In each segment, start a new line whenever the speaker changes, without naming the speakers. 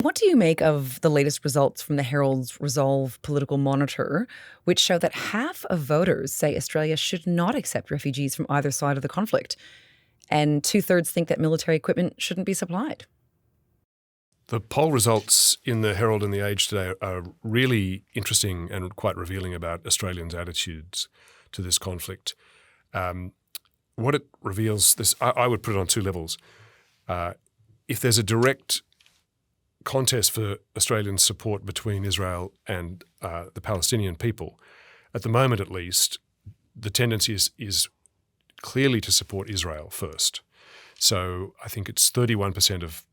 What do you make of the latest results from the Herald's Resolve political monitor, which show that half of voters say Australia should not accept refugees from either side of the conflict, and two-thirds think that military equipment shouldn't be supplied?
The poll results in the Herald and the Age today are really interesting and quite revealing about Australians' attitudes to this conflict. What it reveals, I would put it on two levels. If there's a direct contest for Australian support between Israel and the Palestinian people, at the moment at least, the tendency is clearly to support Israel first. So I think it's 31% of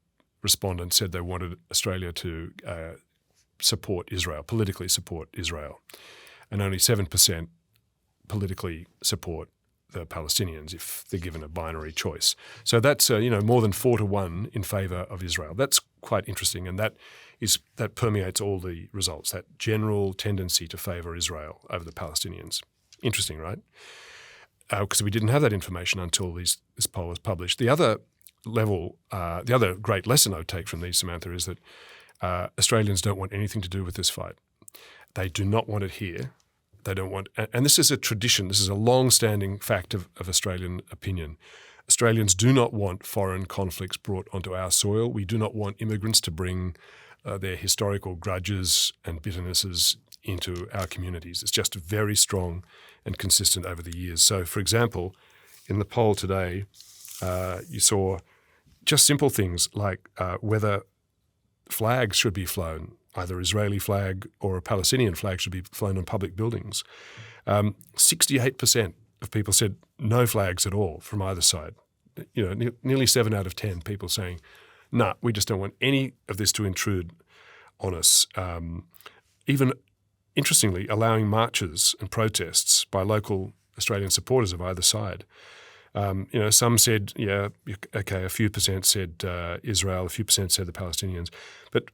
respondents said they wanted Australia to support Israel, politically support Israel, and only 7% politically support the Palestinians if they're given a binary choice. So that's more than 4-1 in favour of Israel. That's quite interesting, and that permeates all the results. That general tendency to favour Israel over the Palestinians. Interesting, right? Because we didn't have that information until this poll was published. The other great lesson I would take from these, Samantha, is that Australians don't want anything to do with this fight. They do not want it here. They don't want, and this is a tradition, this is a long-standing fact of Australian opinion. Australians do not want foreign conflicts brought onto our soil. We do not want immigrants to bring their historical grudges and bitternesses into our communities. It's just very strong and consistent over the years. So, for example, in the poll today, you saw just simple things like whether flags should be flown, either Israeli flag or a Palestinian flag should be flown on public buildings. 68% of people said no flags at all from either side. Nearly 7 out of 10 people saying, nah, we just don't want any of this to intrude on us. Even, interestingly, allowing marches and protests by local Australian supporters of either side. Some said, yeah, okay, a few percent said Israel, a few percent said the Palestinians. But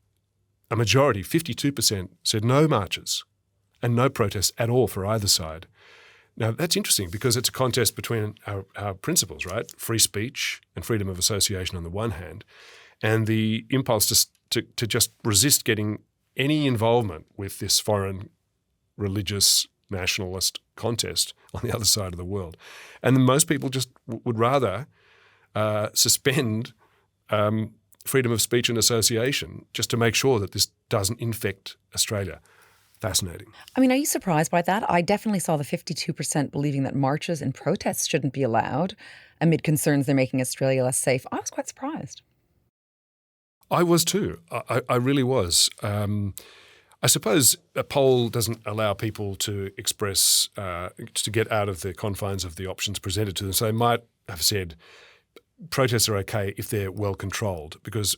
a majority, 52%, said no marches and no protests at all for either side. Now, that's interesting because it's a contest between our principles, right? Free speech and freedom of association on the one hand, and the impulse to just resist getting any involvement with this foreign religious nationalist contest on the other side of the world. And most people just would rather suspend freedom of speech and association just to make sure that this doesn't infect Australia. Fascinating.
I mean, are you surprised by that? I definitely saw the 52% believing that marches and protests shouldn't be allowed amid concerns they're making Australia less safe. I was quite surprised.
I was too. I really was. I suppose a poll doesn't allow people to express, to get out of the confines of the options presented to them. So they might have said protests are okay if they're well controlled, because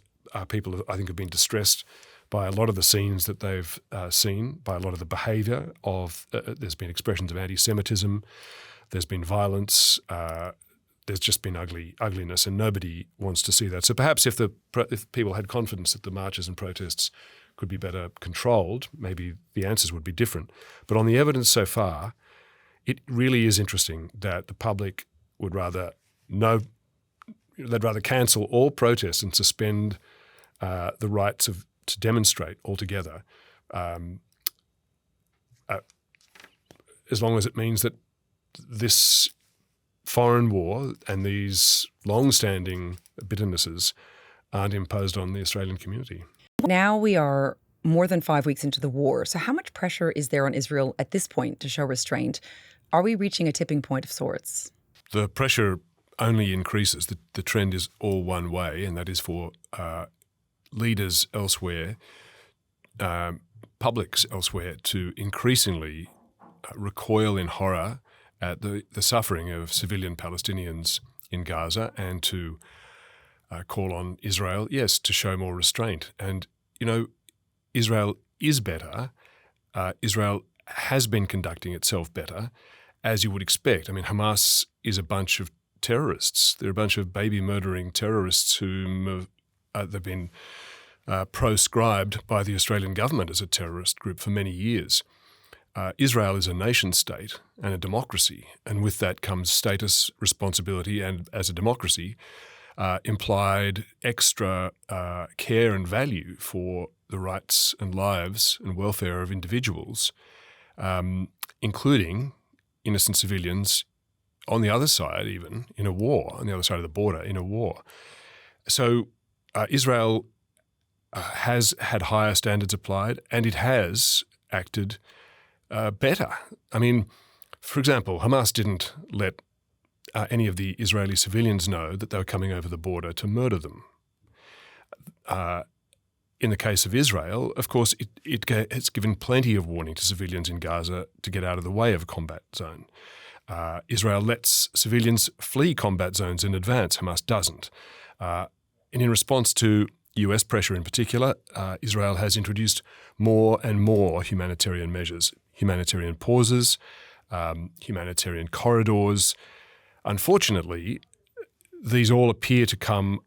people, I think, have been distressed by a lot of the scenes that they've seen, by a lot of the behaviour of, there's been expressions of anti-Semitism, there's been violence, there's just been ugliness, and nobody wants to see that. So perhaps if people had confidence that the marches and protests could be better controlled, maybe the answers would be different. But on the evidence so far, it really is interesting that the public would rather cancel all protests and suspend the rights to demonstrate altogether, as long as it means that this foreign war and these long-standing bitternesses aren't imposed on the Australian community.
Now we are more than 5 weeks into the war. So how much pressure is there on Israel at this point to show restraint? Are we reaching a tipping point of sorts?
The pressure only increases. The trend is all one way, and that is for leaders elsewhere, publics elsewhere, to increasingly recoil in horror at the suffering of civilian Palestinians in Gaza, and to call on Israel, yes, to show more restraint. And, Israel is better. Israel has been conducting itself better, as you would expect. I mean, Hamas is a bunch of terrorists. They're a bunch of baby-murdering terrorists whom they've been proscribed by the Australian government as a terrorist group for many years. Israel is a nation-state and a democracy, and with that comes status, responsibility, and as a democracy, implied extra care and value for the rights and lives and welfare of individuals, including innocent civilians on the other side, even in a war, on the other side of the border in a war. So Israel has had higher standards applied, and it has acted better. I mean, for example, Hamas didn't let any of the Israeli civilians know that they were coming over the border to murder them. In the case of Israel, of course, it's given plenty of warning to civilians in Gaza to get out of the way of a combat zone. Israel lets civilians flee combat zones in advance. Hamas doesn't. And in response to US pressure in particular, Israel has introduced more and more humanitarian measures, humanitarian pauses, humanitarian corridors. Unfortunately, these all appear to come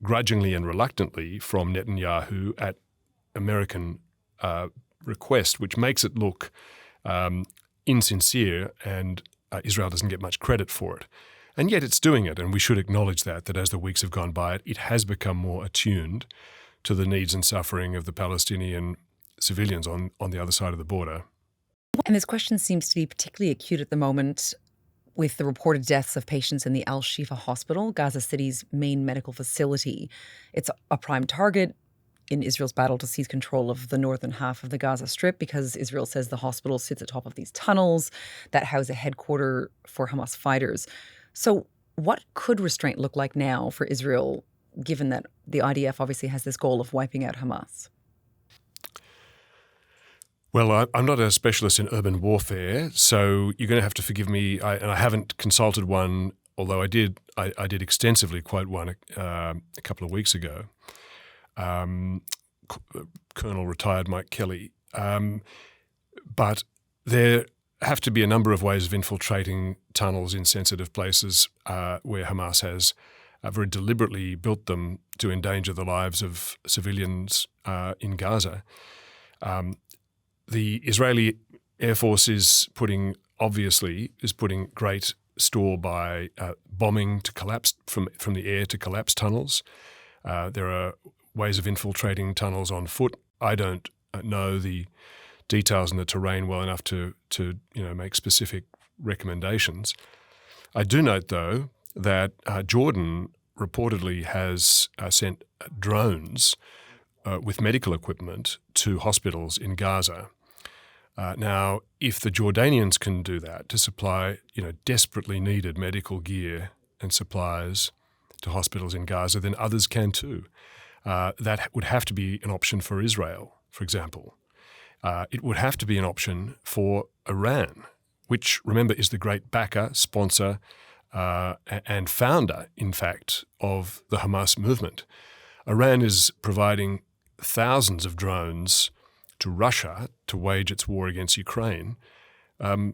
grudgingly and reluctantly from Netanyahu at American request, which makes it look insincere, and Israel doesn't get much credit for it. And yet it's doing it, and we should acknowledge that as the weeks have gone by, it has become more attuned to the needs and suffering of the Palestinian civilians on the other side of the border.
And this question seems to be particularly acute at the moment with the reported deaths of patients in the Al-Shifa hospital, Gaza City's main medical facility. It's a prime target in Israel's battle to seize control of the northern half of the Gaza Strip because Israel says the hospital sits atop of these tunnels that house a headquarter for Hamas fighters. So what could Restraint look like now for Israel, given that the IDF obviously has this goal of wiping out Hamas?
Well, I'm not a specialist in urban warfare, so you're going to have to forgive me. I haven't consulted one, although I did extensively quote one a couple of weeks ago. Colonel retired Mike Kelly. But there have to be a number of ways of infiltrating tunnels in sensitive places where Hamas has very deliberately built them to endanger the lives of civilians in Gaza. The Israeli Air Force is putting great store by bombing to collapse from the air to collapse tunnels. There are ways of infiltrating tunnels on foot. I don't know the details in the terrain well enough to make specific recommendations. I do note, though, that Jordan reportedly has sent drones with medical equipment to hospitals in Gaza. Now, if the Jordanians can do that to supply, desperately needed medical gear and supplies to hospitals in Gaza, then others can too. That would have to be an option for Israel, for example. It would have to be an option for Iran, which, remember, is the great backer, sponsor, and founder, in fact, of the Hamas movement. Iran is providing thousands of drones to Russia to wage its war against Ukraine.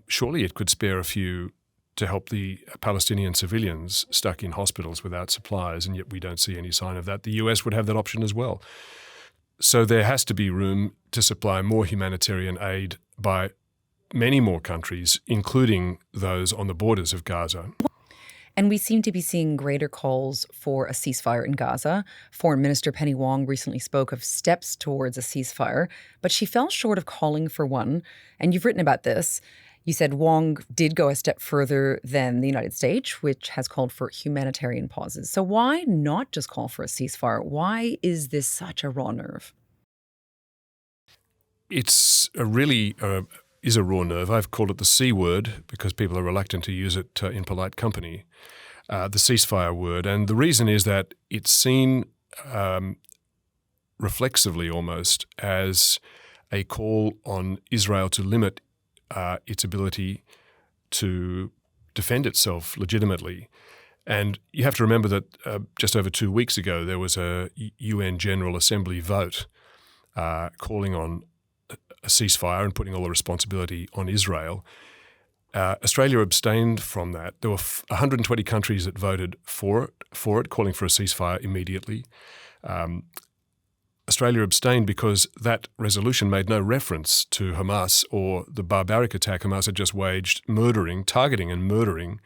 Surely it could spare a few to help the Palestinian civilians stuck in hospitals without supplies, and yet we don't see any sign of that. The US would have that option as well. So there has to be room to supply more humanitarian aid by many more countries, including those on the borders of Gaza.
And we seem to be seeing greater calls for a ceasefire in Gaza. Foreign Minister Penny Wong recently spoke of steps towards a ceasefire, but she fell short of calling for one. And you've written about this. You said Wong did go a step further than the United States, which has called for humanitarian pauses. So why not just call for a ceasefire? Why is this such a raw nerve?
It's a raw nerve. I've called it the C word because people are reluctant to use it in polite company, the ceasefire word. And the reason is that it's seen reflexively almost as a call on Israel to limit its ability to defend itself legitimately. And you have to remember that just over 2 weeks ago, there was a UN General Assembly vote calling on a ceasefire and putting all the responsibility on Israel. Australia abstained from that. There were 120 countries that voted for it, calling for a ceasefire immediately. Australia abstained because that resolution made no reference to Hamas or the barbaric attack Hamas had just waged, targeting and murdering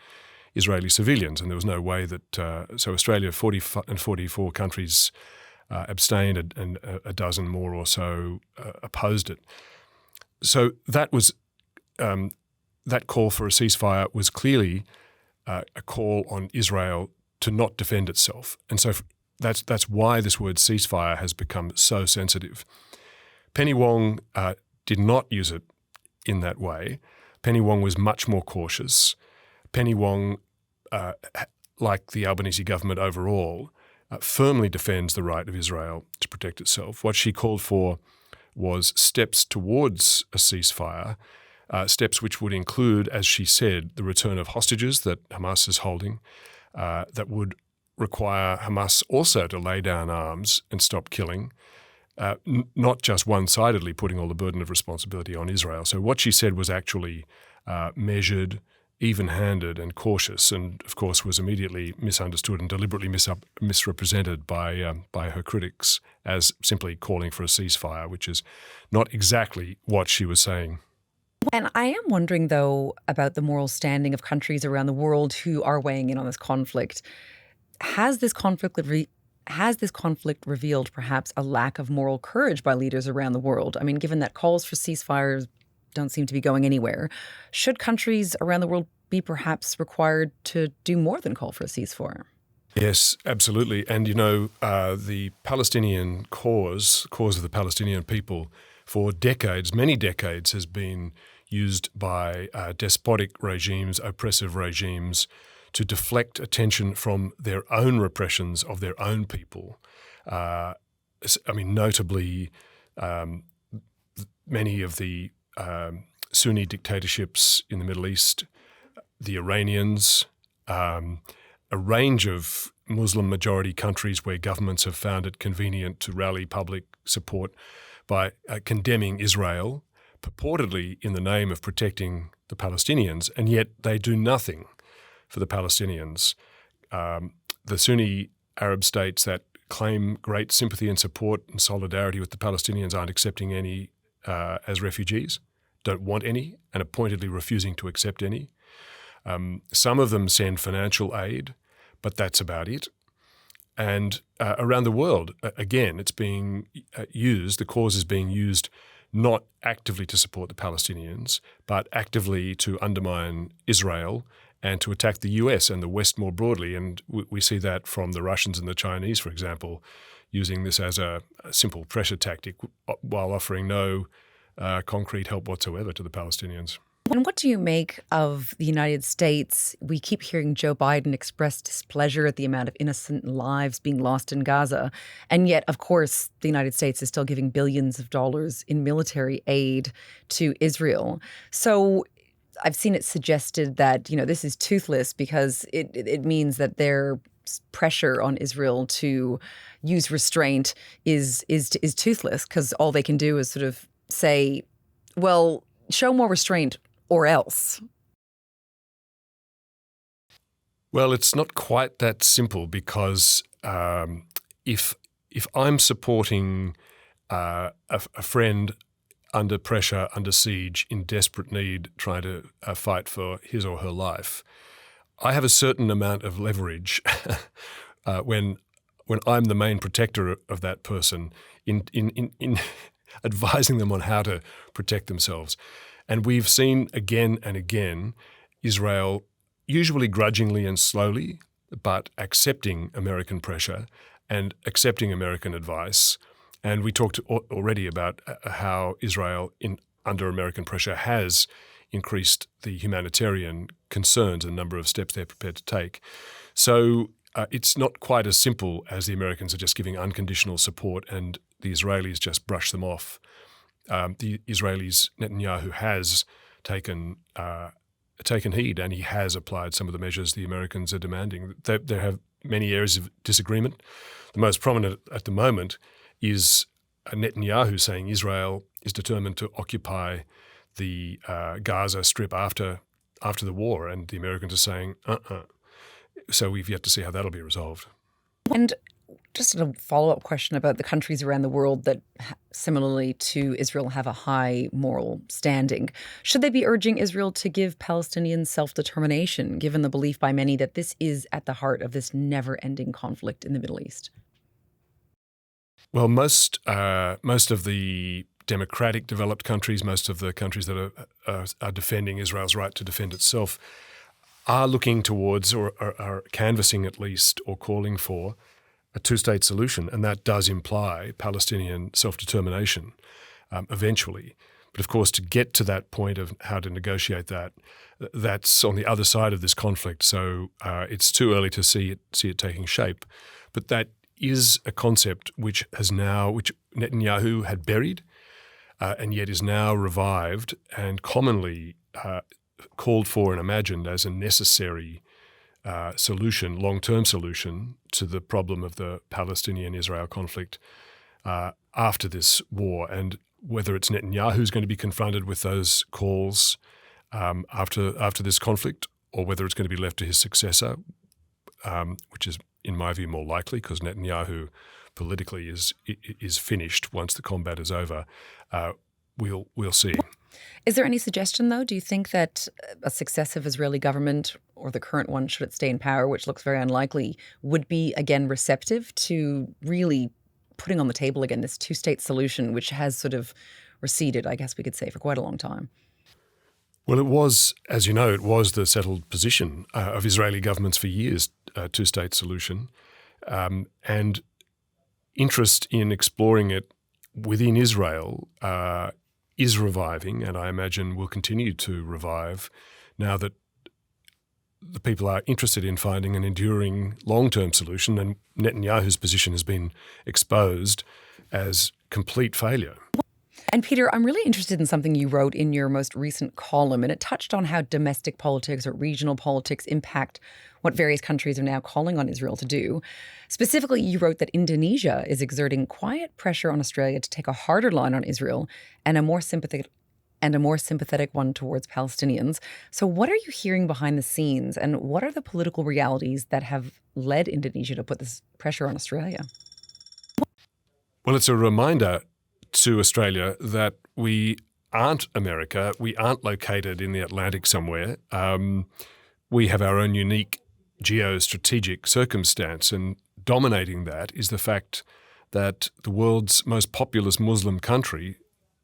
Israeli civilians, and there was no way that so Australia, 44 countries abstained, and a dozen more or so opposed it. So that was that call for a ceasefire was clearly a call on Israel to not defend itself, and so that's why this word ceasefire has become so sensitive. Penny Wong did not use it in that way. Penny Wong was much more cautious. Penny Wong, like the Albanese government overall, firmly defends the right of Israel to protect itself. What she called for was steps towards a ceasefire, steps which would include, as she said, the return of hostages that Hamas is holding, that would require Hamas also to lay down arms and stop killing, not just one-sidedly putting all the burden of responsibility on Israel. So what she said was actually measured, even-handed and cautious, and of course was immediately misunderstood and deliberately misrepresented by her critics as simply calling for a ceasefire, which is not exactly what she was saying.
And I am wondering, though, about the moral standing of countries around the world who are weighing in on this conflict. Has this conflict revealed perhaps a lack of moral courage by leaders around the world? I mean, given that calls for ceasefires don't seem to be going anywhere, should countries around the world be perhaps required to do more than call for a ceasefire?
Yes, absolutely. And, the Palestinian cause of the Palestinian people for decades, many decades, has been used by despotic regimes, oppressive regimes, to deflect attention from their own repressions of their own people. Notably, many of the Sunni dictatorships in the Middle East, the Iranians, a range of Muslim-majority countries where governments have found it convenient to rally public support by condemning Israel, purportedly in the name of protecting the Palestinians, and yet they do nothing for the Palestinians. The Sunni Arab states that claim great sympathy and support and solidarity with the Palestinians aren't accepting any as refugees, don't want any, and are pointedly refusing to accept any. Some of them send financial aid, but that's about it. And around the world, again, it's being used, the cause is being used not actively to support the Palestinians, but actively to undermine Israel and to attack the US and the West more broadly. And we see that from the Russians and the Chinese, for example, using this as a simple pressure tactic while offering no concrete help whatsoever to the Palestinians.
And what do you make of the United States? We keep hearing Joe Biden express displeasure at the amount of innocent lives being lost in Gaza. And yet, of course, the United States is still giving billions of dollars in military aid to Israel. So I've seen it suggested that, this is toothless because it means that their pressure on Israel to use restraint is toothless, because all they can do is sort of say, well, show more restraint or else.
Well, it's not quite that simple, because if I'm supporting a friend under pressure, under siege, in desperate need, trying to fight for his or her life, I have a certain amount of leverage when I'm the main protector of that person in advising them on how to protect themselves. And we've seen again and again Israel, usually grudgingly and slowly, but accepting American pressure and accepting American advice. And we talked already about how Israel, under American pressure, has increased the humanitarian concerns and number of steps they're prepared to take. So it's not quite as simple as the Americans are just giving unconditional support and the Israelis just brush them off. The Israelis, Netanyahu, has taken heed, and he has applied some of the measures the Americans are demanding. There have many areas of disagreement. The most prominent at the moment is Netanyahu saying Israel is determined to occupy the Gaza Strip after the war, and the Americans are saying, So we've yet to see how that'll be resolved.
And Just a follow-up question about the countries around the world that, similarly to Israel, have a high moral standing. Should they be urging Israel to give Palestinians self-determination, given the belief by many that this is at the heart of this never-ending conflict in the Middle East?
Well, most of the democratic developed countries, most of the countries that are defending Israel's right to defend itself, are looking towards, or are canvassing at least, or calling for a two-state solution, and that does imply Palestinian self-determination eventually. But of course, to get to that point of how to negotiate that, that's on the other side of this conflict. So it's too early to see it taking shape. But that is a concept which Netanyahu had buried, and yet is now revived and commonly called for and imagined as a necessary solution, long-term solution to the problem of the Palestinian-Israel conflict after this war. And whether it's Netanyahu who's going to be confronted with those calls after this conflict, or whether it's going to be left to his successor, which is, in my view, more likely, because Netanyahu politically is finished once the combat is over. We'll see.
Is there any suggestion, though? Do you think that a successive Israeli government, or the current one, should it stay in power, which looks very unlikely, would be again receptive to really putting on the table again this two-state solution, which has sort of receded, I guess we could say, for quite a long time?
Well, it was, as you know, it was the settled position of Israeli governments for years, two-state solution, and interest in exploring it within Israel is reviving, and I imagine will continue to revive now that the people are interested in finding an enduring long-term solution, and Netanyahu's position has been exposed as complete failure.
And Peter, I'm really interested in something you wrote in your most recent column, and it touched on how domestic politics or regional politics impact what various countries are now calling on Israel to do. Specifically, you wrote that Indonesia is exerting quiet pressure on Australia to take a harder line on Israel and a more sympathetic one towards Palestinians. So what are you hearing behind the scenes, and what are the political realities that have led Indonesia to put this pressure on Australia?
Well, it's a reminder to Australia that we aren't America. We aren't located in the Atlantic somewhere. We have our own unique geostrategic circumstance, and dominating that is the fact that the world's most populous Muslim country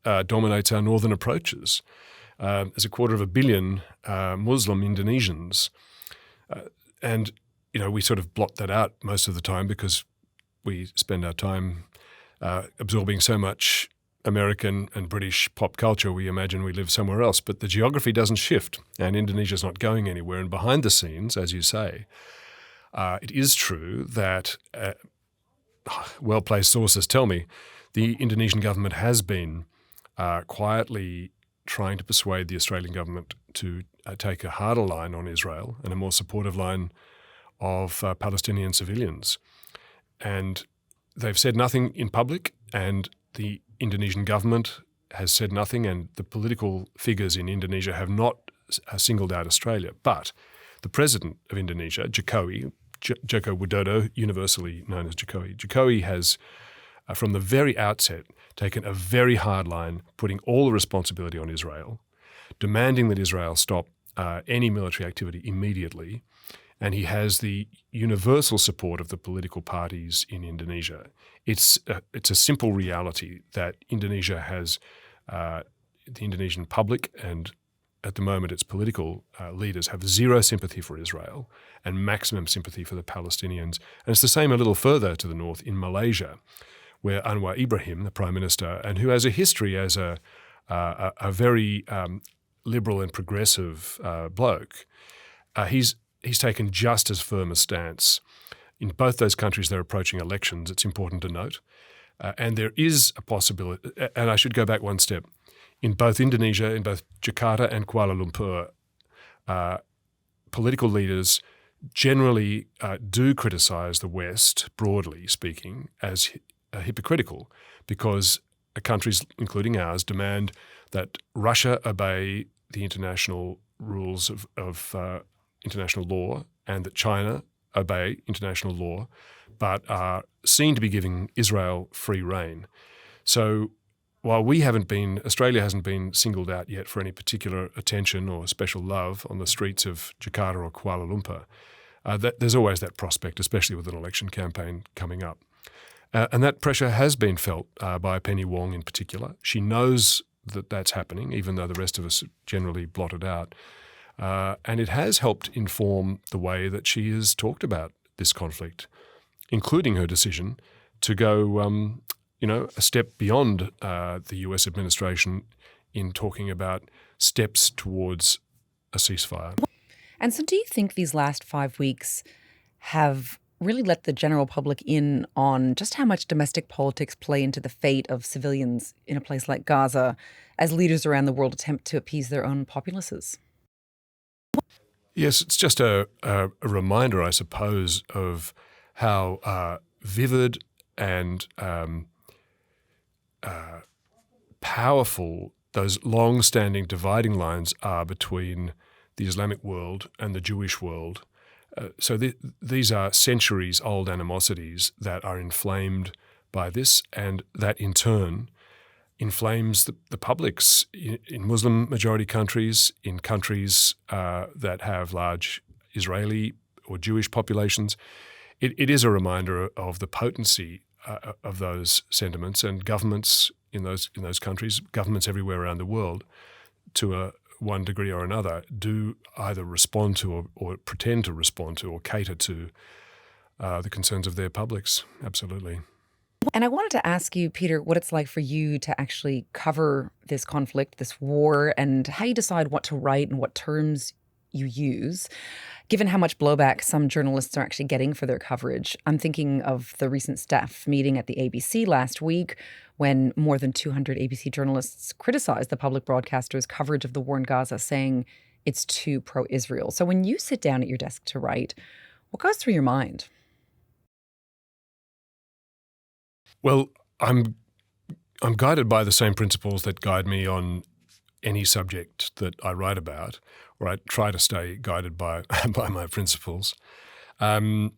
dominates our northern approaches. There's 250 million Muslim Indonesians. And, we sort of blot that out most of the time because we spend our time absorbing so much American and British pop culture, we imagine we live somewhere else. But the geography doesn't shift, and Indonesia's not going anywhere. And behind the scenes, as you say, it is true that well-placed sources tell me the Indonesian government has been quietly trying to persuade the Australian government to take a harder line on Israel and a more supportive line of Palestinian civilians. And they've said nothing in public, and the Indonesian government has said nothing, and the political figures in Indonesia have not singled out Australia. But the president of Indonesia, Jokowi, Joko Widodo, universally known as Jokowi has, from the very outset, taken a very hard line, putting all the responsibility on Israel, demanding that Israel stop any military activity immediately, and he has the universal support of the political parties in Indonesia. It's a simple reality that Indonesia has the Indonesian public, and at the moment its political leaders have zero sympathy for Israel and maximum sympathy for the Palestinians. And it's the same a little further to the north in Malaysia, where Anwar Ibrahim, the Prime Minister, and who has a history as a very liberal and progressive bloke, he's taken just as firm a stance. In both those countries, they're approaching elections, it's important to note. And there is a possibility, and I should go back one step, in both Indonesia, in both Jakarta and Kuala Lumpur, political leaders generally do criticize the West, broadly speaking, as hypocritical, because countries, including ours, demand that Russia obey the international rules of international law, and that China obey international law, but are seen to be giving Israel free rein. So while Australia hasn't been singled out yet for any particular attention or special love on the streets of Jakarta or Kuala Lumpur, there's always that prospect, especially with an election campaign coming up. And that pressure has been felt by Penny Wong in particular. She knows that that's happening, even though the rest of us generally blot it out. And it has helped inform the way that she has talked about this conflict, including her decision to go a step beyond the US administration in talking about steps towards a ceasefire.
And so do you think these last 5 weeks have really let the general public in on just how much domestic politics play into the fate of civilians in a place like Gaza as leaders around the world attempt to appease their own populaces?
Yes, it's just a reminder, I suppose, of how vivid and powerful those long-standing dividing lines are between the Islamic world and the Jewish world. So these are centuries-old animosities that are inflamed by this, and that in turn inflames the publics in Muslim-majority countries, in countries that have large Israeli or Jewish populations. It is a reminder of the potency of those sentiments, and governments in those countries, governments everywhere around the world, to one degree or another, do either respond to or pretend to respond to or cater to the concerns of their publics. Absolutely.
And I wanted to ask you, Peter, what it's like for you to actually cover this conflict, this war, and how you decide what to write and what terms you use, given how much blowback some journalists are actually getting for their coverage. I'm thinking of the recent staff meeting at the ABC last week when more than 200 ABC journalists criticized the public broadcaster's coverage of the war in Gaza, saying it's too pro-Israel. So when you sit down at your desk to write, what goes through your mind?
Well, I'm guided by the same principles that guide me on any subject that I write about, or I try to stay guided by by my principles. I'm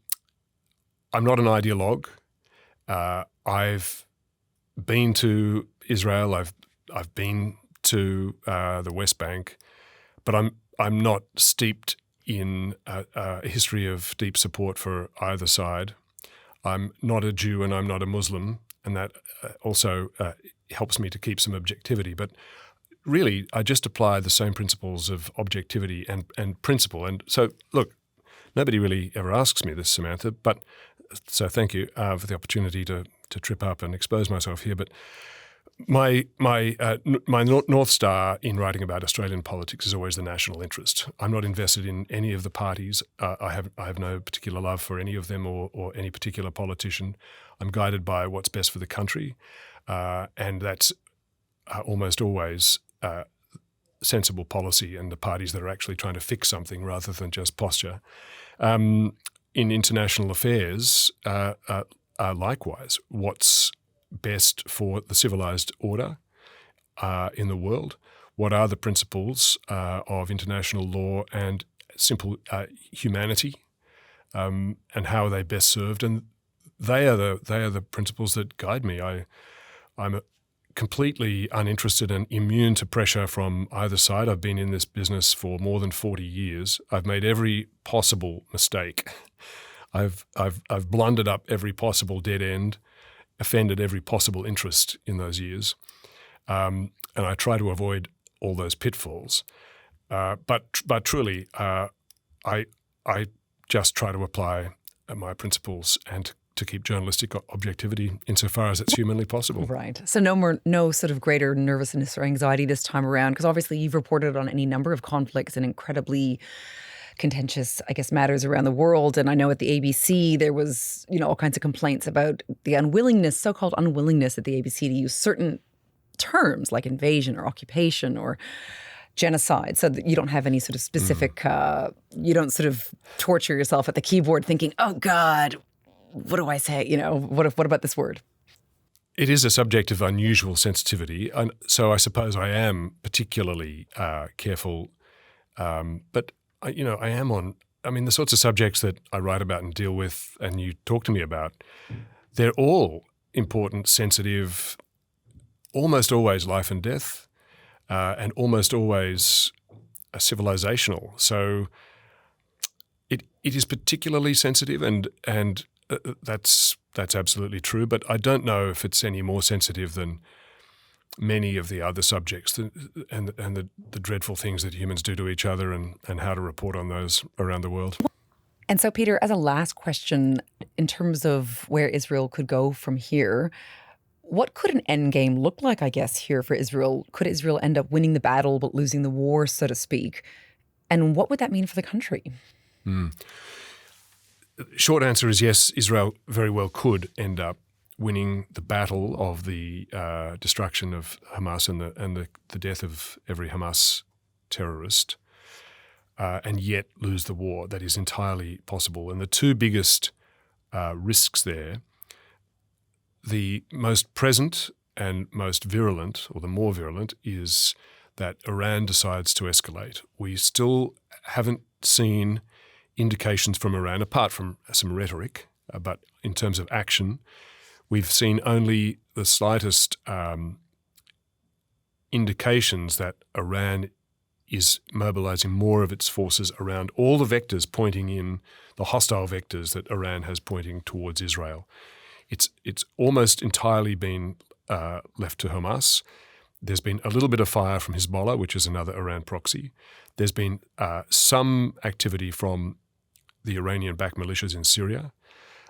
not an ideologue. I've been to Israel. I've been to the West Bank, but I'm not steeped in a history of deep support for either side. I'm not a Jew and I'm not a Muslim, and that also helps me to keep some objectivity. But really, I just apply the same principles of objectivity and principle. And so, look, nobody really ever asks me this, Samantha, but so thank you for the opportunity to trip up and expose myself here. But my North Star in writing about Australian politics is always the national interest. I'm not invested in any of the parties. I have no particular love for any of them or any particular politician. I'm guided by what's best for the country, and that's almost always sensible policy and the parties that are actually trying to fix something rather than just posture. In international affairs, likewise, what's best for the civilized order in the world? What are the principles of international law and simple humanity, and how are they best served? And they are the principles that guide me. I'm completely uninterested and immune to pressure from either side. I've been in this business for more than 40 years. I've made every possible mistake. I've blundered up every possible dead end, offended every possible interest in those years, and I try to avoid all those pitfalls. But truly, I just try to apply my principles and to keep journalistic objectivity insofar as it's humanly possible.
Right. So no sort of greater nervousness or anxiety this time around, because obviously you've reported on any number of conflicts and incredibly contentious, I guess, matters around the world. And I know at the ABC there was, all kinds of complaints about the so-called unwillingness at the ABC to use certain terms like invasion or occupation or genocide, so that you don't have any sort of specific, you don't sort of torture yourself at the keyboard thinking, oh God, what do I say? What about this word?
It is a subject of unusual sensitivity, and so I suppose I am particularly careful. But I am on I mean, the sorts of subjects that I write about and deal with and you talk to me about, they're all important, sensitive, almost always life and death, and almost always civilizational. So it is particularly sensitive, and that's absolutely true. But I don't know if it's any more sensitive than many of the other subjects and the dreadful things that humans do to each other and how to report on those around the world.
And so, Peter, as a last question, in terms of where Israel could go from here, what could an endgame look like, I guess, here for Israel? Could Israel end up winning the battle but losing the war, so to speak? And what would that mean for the country?
Short answer is yes, Israel very well could end up winning the battle of the destruction of Hamas and the death of every Hamas terrorist, and yet lose the war. That is entirely possible. And the two biggest risks there, the most present and most virulent, or the more virulent, is that Iran decides to escalate. We still haven't seen indications from Iran, apart from some rhetoric, but in terms of action, we've seen only the slightest indications that Iran is mobilizing more of its forces around all the vectors pointing in, the hostile vectors that Iran has pointing towards Israel. It's almost entirely been left to Hamas. There's been a little bit of fire from Hezbollah, which is another Iran proxy. There's been some activity from the Iranian-backed militias in Syria.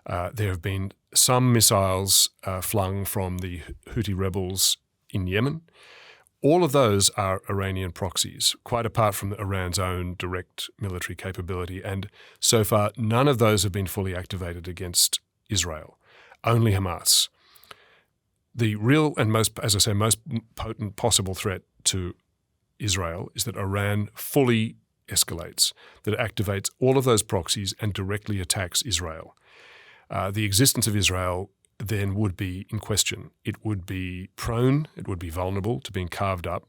There have been some missiles flung from the Houthi rebels in Yemen. All of those are Iranian proxies, quite apart from Iran's own direct military capability. And so far, none of those have been fully activated against Israel, only Hamas. The real and most potent possible threat to Israel is that Iran fully escalates, that it activates all of those proxies and directly attacks Israel. The existence of Israel then would be in question. It would be prone, it would be vulnerable to being carved up,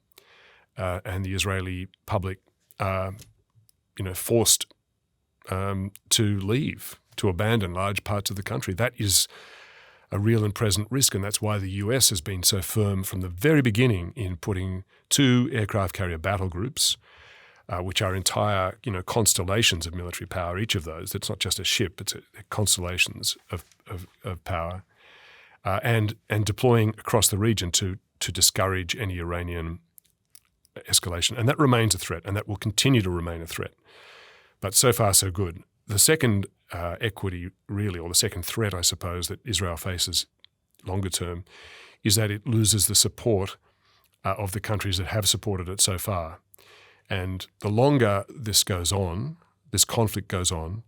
and the Israeli public, forced to leave, to abandon large parts of the country. That is a real and present risk, and that's why the US has been so firm from the very beginning in putting 2 aircraft carrier battle groups, which are entire, constellations of military power. Each of those, it's not just a ship; it's constellations of power, and deploying across the region to discourage any Iranian escalation. And that remains a threat, and that will continue to remain a threat. But so far, so good. The second equity, really, or the second threat, I suppose, that Israel faces longer term, is that it loses the support of the countries that have supported it so far. And the longer this goes on, this conflict goes on,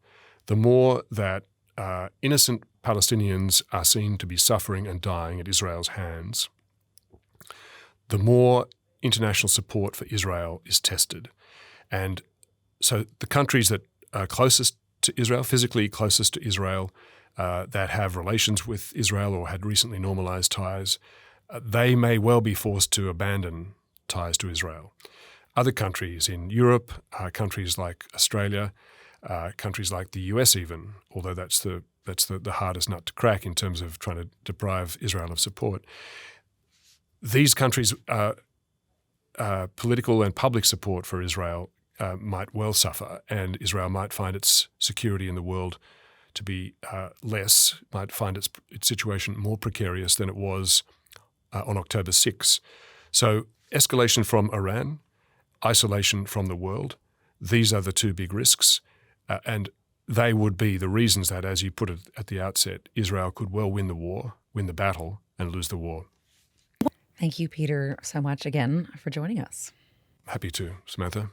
the more that innocent Palestinians are seen to be suffering and dying at Israel's hands, the more international support for Israel is tested. And so the countries that are closest to Israel, physically closest to Israel, that have relations with Israel or had recently normalized ties, they may well be forced to abandon ties to Israel. Other countries in Europe, countries like Australia, countries like the US even, although that's the hardest nut to crack in terms of trying to deprive Israel of support. These countries' political and public support for Israel might well suffer, and Israel might find its security in the world to be less, might find its situation more precarious than it was on October 6. So escalation from Iran, isolation from the world, these are the two big risks, and they would be the reasons that, as you put it at the outset, Israel could well win the war, win the battle, and lose the war.
Thank you, Peter, so much again for joining us.
Happy to, Samantha.